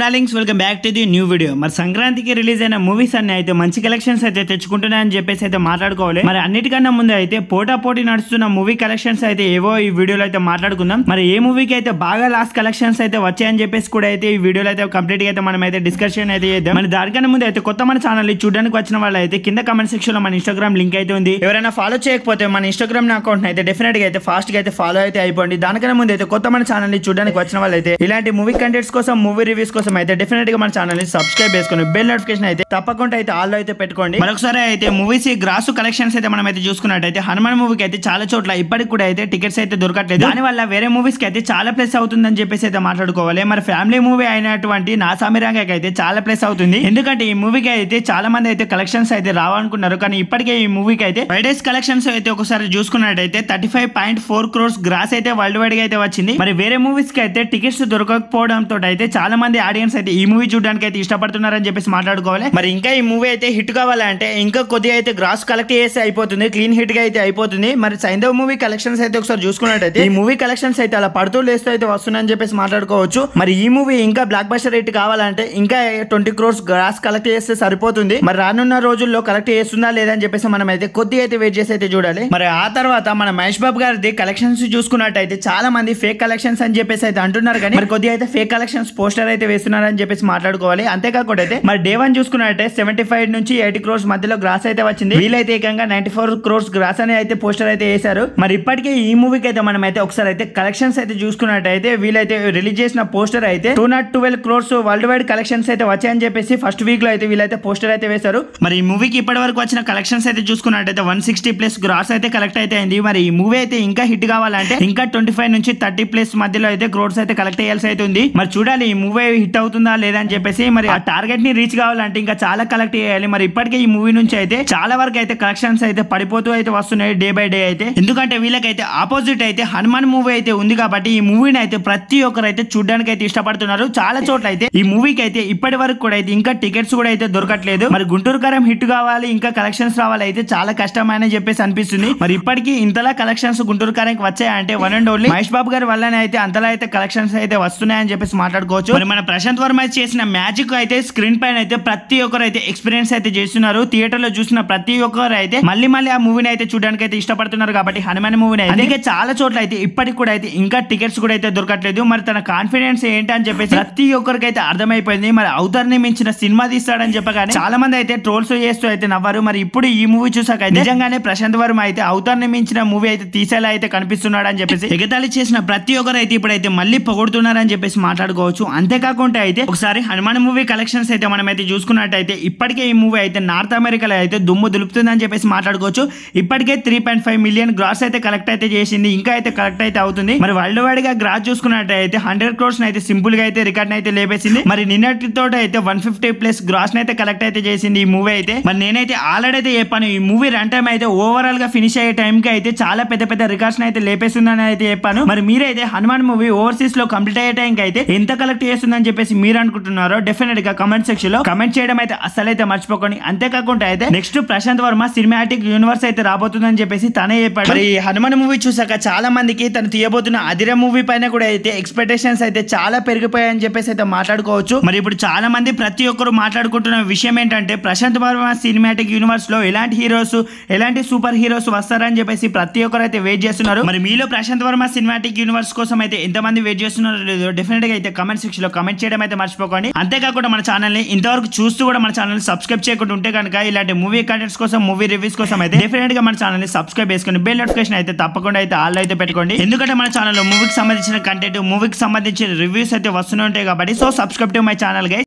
Darlings welcome back to the new video. మరి సంక్రాంతికి release అయిన మూవీస్ అన్ని అయితే మంచి కలెక్షన్స్ అయితే తెచ్చుకుంటున్నాయని చెప్పేసి అయితే మాట్లాడుకోవాలి. మరి అన్నిటికన్నా ముందు అయితే పోటీ నడుస్తున్న మూవీ కలెక్షన్స్ అయితే ఏవో ఈ వీడియోలో అయితే మాట్లాడుకుందాం. మరి ఏ మూవీకి అయితే బాగా లాస్ట్ కలెక్షన్స్ అయితే వచ్చాయని చెప్పేసి కూడా అయితే ఈ వీడియోలో అయితే కంప్లీట్ గా అయితే మనం అయితే డిస్కషన్ అయితే చేద్దాం. మరి దానికన్నా ముందు అయితే కొత్త మన ఛానల్ చూడడానికి వచ్చిన వాళ్ళు అయితే కింద కమెంట్ సెక్షన్ లో మన ఇన్స్టాగ్రామ్ లింక్ అయితే ఉంది. ఎవరైనా ఫాలో చేయకపోతే మన ఇన్స్టాగ్రామ్ అకౌంట్ అయితే డెఫినెట్ గా అయితే ఫాస్ట్ గా అయితే ఫాలో అయితే అయిపోండి. దానికన్నా ముందు అయితే కొత్త మన ఛానల్ ని చూడడానికి వచ్చిన వాళ్ళు అయితే ఇలాంటి మూవీ కంటెంట్స్ కోసం మూవీ రివ్యూస్ కోసం అయితే డెఫినెట్ గా మన ఛానల్ ని సబ్స్క్రైబ్ చేసుకొని బెల్ నోటిఫికేషన్ అయితే తప్పకుండా అయితే ఆల్ అయితే పెట్టుకోండి. మరొకసారి అయితే మూవీస్ గ్రాస్ కలెక్షన్స్ అయితే మనం అయితే చూసుకున్నట్టయితే హనుమాన్ మూవీకి అయితే చాలా చోట్ల ఇప్పటికి కూడా అయితే టికెట్స్ అయితే దొరకట్లేదు. దానివల్ల వేరే మూవీస్ కి అయితే చాలా ప్లేస్ అవుతుందని చెప్పేసి అయితే మాట్లాడుకోవాలి. మరి ఫ్యామిలీ మూవీ అయినటువంటి నా సామిరంగకి అయితే చాలా ప్లేస్ అవుతుంది. ఎందుకంటే ఈ మూవీకి అయితే చాలా మంది అయితే కలెక్షన్స్ అయితే రావాలనుకున్నారు. కానీ ఇప్పటికే ఈ మూవీకి అయితే 5 days కలెక్షన్స్ అయితే ఒకసారి చూసుకున్నట్టయితే 35.4 crores గ్రాస్ అయితే వరల్డ్ వైడ్ గా అయితే వచ్చింది. మరి వేరే మూవీస్ కి అయితే టికెట్స్ దొరకకపోవడంతో అయితే చాలా మంది ఆడియన్స్ అయితే ఈ మూవీ చూడడానికి అయితే ఇష్టపడుతున్నారని చెప్పేసి మాట్లాడుకోవాలి. మరి ఇంకా ఈ మూవీ అయితే హిట్ కావాలంటే ఇంకా కొద్దిగా అయితే గ్రాస్ కలెక్ట్ చేస్తే అయిపోతుంది, క్లీన్ హిట్ గా అయితే అయిపోతుంది. మరి సైంధవ్ మూవీ కలెక్షన్స్ అయితే ఒకసారి చూసుకున్నట్టయితే ఈ మూవీ కలెక్షన్స్ అయితే అలా పడుతూ లేస్తూ అయితే వస్తున్నాయని చెప్పేసి మాట్లాడుకోవచ్చు. మరి ఈ మూవీ ఇంకా బ్లాక్ బస్టర్ రేట్ కావాలంటే ఇంకా 20 crores గ్రాస్ కలెక్ట్ చేస్తే సరిపోతుంది. మరి రానున్న రోజుల్లో కలెక్ట్ చేస్తుందా లేదని చెప్పేసి మనం అయితే కొద్దిగా అయితే వెయిట్ చేసి అయితే చూడాలి. మరి ఆ తర్వాత మన మహేష్ బాబు గారి కలెక్షన్స్ చూసుకున్నట్టయితే చాలా మంది ఫేక్ కలెక్షన్స్ అని చెప్పేసి అయితే అంటున్నారు. కానీ మరి కొద్దిగా అయితే ఫేక్ కలెక్షన్స్ పోస్టర్ అయితే వేస్తున్నారని చెప్పేసి మాట్లాడుకోవాలి. అంతేకాకుండా అయితే మరి డే 1 చూసుకున్నట్టే 75 నుంచి 80 crores మధ్యలో గ్రాస్ అయితే వచ్చింది. వీలైతే ఏకంగా 94 crores గ్రాస్ అని అయితే పోస్టర్ అయితే వేశారు. మరి ఇప్పటికే ఈ మూవీకి అయితే మనం అయితే ఒకసారి అయితే కలెక్షన్స్ అయితే చూసుకున్నట్టయితే వీలైతే రిలీజ్ చేసిన పోస్టర్ అయితే 212 crores వరల్డ్ వైడ్ కలెక్షన్స్ అయితే వచ్చాయని చెప్పేసి ఫస్ట్ వీక్ లో అయితే వీలైతే పోస్టర్ అయితే వేశారు. మరి ఈ మూవీకి ఇప్పటి వరకు వచ్చిన కలెక్షన్స్ అయితే చూసుకున్నట్టయితే 160+ గ్రాస్ అయితే కలెక్ట్ అయితే అయింది. మరి ఈ మూవీ అయితే ఇంకా హిట్ కావాలంటే ఇంకా 25 నుంచి 30+ మధ్యలో అయితే క్రోర్స్ అయితే కలెక్ట్ చేయాల్సి అయితే ఉంది. మరి చూడాలి ఈ మూవీ హిట్ అవుతుందా లేదా అని చెప్పేసి. మరి ఆ టార్గెట్ ని రీచ్ కావాలంటే ఇంకా చాలా కలెక్ట్ చేయాలి. మరి ఇప్పటికే ఈ మూవీ నుంచి అయితే చాలా వరకు అయితే కలెక్షన్స్ అయితే పడిపోతూ అయితే వస్తున్నాయి డే బై డే అయితే. ఎందుకంటే వీళ్ళకైతే ఆపోజిట్ అయితే హనుమాన్ మూవీ అయితే ఉంది కాబట్టి ఈ మూవీని అయితే ప్రతి ఒక్కరు అయితే చూడడానికి అయితే ఇష్టపడుతున్నారు. చాలా చోట్ల అయితే ఈ మూవీకి అయితే ఇప్పటి వరకు కూడా అయితే ఇంకా టికెట్స్ కూడా అయితే దొరకట్లేదు. మరి గుంటూరు కారం హిట్ కావాలి, ఇంకా కలెక్షన్స్ రావాలి అయితే చాలా కష్టమని చెప్పేసి అనిపిస్తుంది. మరి ఇప్పటికీ ఇంతలా కలెక్షన్స్ గుంటూరు కారంకి వచ్చాయంటే one and only Mahesh Babu గారి వల్లనే అయితే అంతలా అయితే కలెక్షన్స్ అయితే వస్తున్నాయని చెప్పేసి మాట్లాడుకోవచ్చు. మరి మన ప్రశాంత్ వర్మ చేసిన మ్యాజిక్ అయితే స్క్రీన్ పైన అయితే ప్రతి ఒక్కరు అయితే ఎక్స్పీరియన్స్ అయితే చేస్తున్నారు. థియేటర్ లో చూసిన ప్రతి ఒక్కరు అయితే మళ్ళీ ఆ మూవీని అయితే చూడడానికి అయితే ఇష్టపడుతున్నారు. కాబట్టి హనుమాన్ మూవీని అందుకే చాలా చోట్ల అయితే ఇప్పటికి కూడా అయితే ఇంకా టికెట్స్ కూడా అయితే దొరకట్లేదు. మరి తన కాన్ఫిడెన్స్ ఏంటి అని చెప్పేసి ప్రతి ఒక్కరికి అయితే అర్థమైపోయింది. మరి అవతార్ని మించిన సినిమా తీస్తాడని చెప్పగానే చాలా మంది అయితే ట్రోల్స్ చేస్తూ అయితే నవ్వారు. మరి ఇప్పుడు ఈ మూవీ చూసాక అయితే నిజంగానే ప్రశాంత్ వర్మ అయితే అవతార్ని మించిన మూవీ అయితే తీసేలా అయితే కనిపిస్తున్నాడు అని చెప్పేసి ఎగతాళి చేసిన ప్రతి ఒక్కరు అయితే ఇప్పుడైతే మళ్ళీ పొగుడుతున్నారని చెప్పేసి మాట్లాడుకోవచ్చు. అంతేకాకుండా అయితే ఒకసారి హనుమాన్ మూవీ కలెక్షన్స్ అయితే మనం అయితే చూసుకున్నట్టయితే ఇప్పటికే ఈ మూవీ అయితే నార్త్ అమెరికాలో అయితే దుమ్ము దులుపుతుందని చెప్పేసి మాట్లాడుకోవచ్చు. ఇప్పటికే 3.5 million గ్రాస్ అయితే కలెక్ట్ అయితే చేసింది, ఇంకా అయితే కలెక్ట్ అయితే అవుతుంది. మరి వరల్డ్ వైడ్ గా గ్రాస్ చూసుకున్నట్టయితే 100 crores అయితే సింపుల్ గా అయితే రికార్డ్ అయితే లేపేసింది. మరి నిన్నటితో అయితే 150+ గ్రాస్ అయితే కలెక్ట్ అయితే చేసింది ఈ మూవీ అయితే. మరి నేనైతే ఆల్రెడీ అయితే చెప్పాను ఈ మూవీ రన్ టైం అయితే ఓవరాల్ గా ఫినిష్ అయ్యే టైం కి అయితే చాలా పెద్ద రికార్డ్స్ అయితే లేపేస్తుందని అయితే చెప్పాను. మరి మీరైతే హనుమాన్ మూవీ ఓవర్సీస్ లో కంప్లీట్ అయ్యే టైం కి అయితే ఎంత కలెక్ట్ చేస్తుందని చెప్పేసి మీరు అనుకుంటున్నారో డెఫినెట్ గా కమెంట్ సెక్షన్ లో కమెంట్ చేయడం అయితే అస్సలైతే మర్చిపోకండి. అంతేకాకుండా అయితే next Prashanth Varma cinematic universe అయితే రాబోతుందని చెప్పేసి తనే చెప్పాడు. మరి హనుమాన్ మూవీ చూసాక చాలా మందికి తను తీయబోతున్న అదిర మూవీ పైన కూడా అయితే ఎక్స్పెక్టేషన్స్ అయితే చాలా పెరిగిపోయాయని చెప్పేసి అయితే మాట్లాడుకోవచ్చు. మరి ఇప్పుడు చాలా మంది ప్రతి ఒక్కరు మాట్లాడుకుంటున్న విషయం ఏంటంటే ప్రశాంత్ వర్మ సినిమాటిక్ యూనివర్స్ లో ఎలాంటి హీరోస్ ఎలాంటి సూపర్ హీరోస్ వస్తారని చెప్పేసి ప్రతి ఒక్కరు అయితే వెయిట్ చేస్తున్నారు. మరి మీలో ప్రశాంత్ వర్మ సినిమాటిక్ యూనివర్స్ కోసం అయితే ఎంతమంది వెయిట్ చేస్తున్నారో లేదో డెఫినెట్ గా అయితే కమెంట్ సెక్షన్ లో కమెంట్ చేయడం అయితే మర్చిపోకండి. అంతేకాకుండా మన ఛానల్ ని ఇంతవరకు చూస్తూ కూడా మన ఛానల్ సబ్స్క్రైబ్ చేయకుండా ఉంటే కనుక ఇలాంటి మూవీ కంటెంట్స్ కోసం మూవీ రివ్యూస్ కోసం అయితే డెఫినెట్ గా మన ఛానల్ ని సబ్స్క్రైబ్ చేసుకుని బెల్ నోటిఫికేషన్ అయితే తప్పకుండా అయితే ఆల్ అయితే పెట్టుకోండి. ఎందుకంటే మన ఛానల్ లో మూవీకి సంబంధించిన కంటెంట్ మూవీకి సంబంధించిన రివ్యూస్ అయితే వస్తూనే ఉంటాయి కాబట్టి so subscribe to my channel guys.